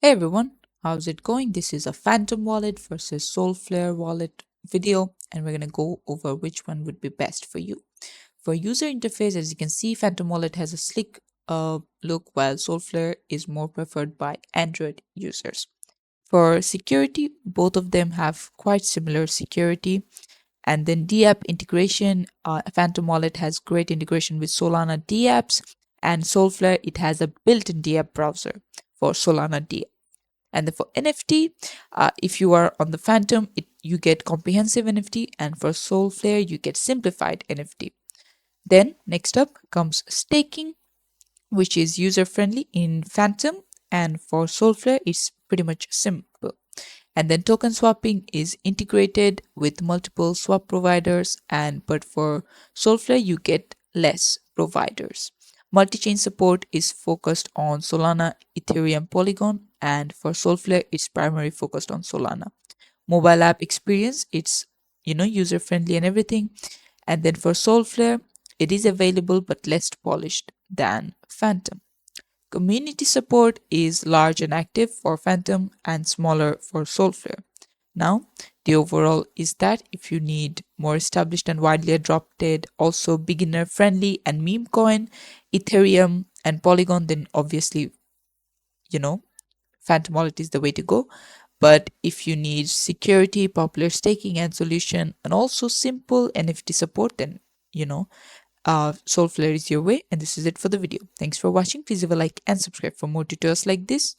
Hey everyone, how's it going? This is a Phantom wallet versus Solflare wallet video, and we're gonna go over which one would be best for you. For user interface, as you can see, Phantom wallet has a slick look, while Solflare is more preferred by Android users. For security, both of them have quite similar security. And then DApp integration, Phantom wallet has great integration with Solana DApps, and Solflare it has a built-in DApp browser for Solana DApp. And then for NFT, if you are on the Phantom, you get comprehensive NFT, and for Solflare, you get simplified NFT. Then next up comes staking, which is user friendly in Phantom, and for Solflare, it's pretty much simple. And then token swapping is integrated with multiple swap providers, and but for Solflare, you get less providers. Multi-chain support is focused on Solana, Ethereum, Polygon, and for Solflare, it's primarily focused on Solana. Mobile app experience, it's user friendly and everything. And then for Solflare, it is available but less polished than Phantom. Community support is large and active for Phantom and smaller for Solflare. Now, the overall is that if you need more established and widely adopted, also beginner friendly and meme coin, Ethereum and Polygon, then obviously, you know, Phantom Wallet is the way to go. But if you need security, popular staking and solution, and also simple NFT support, then Solflare is your way. And this is it for the video. Thanks for watching. Please leave a like and subscribe for more tutorials like this.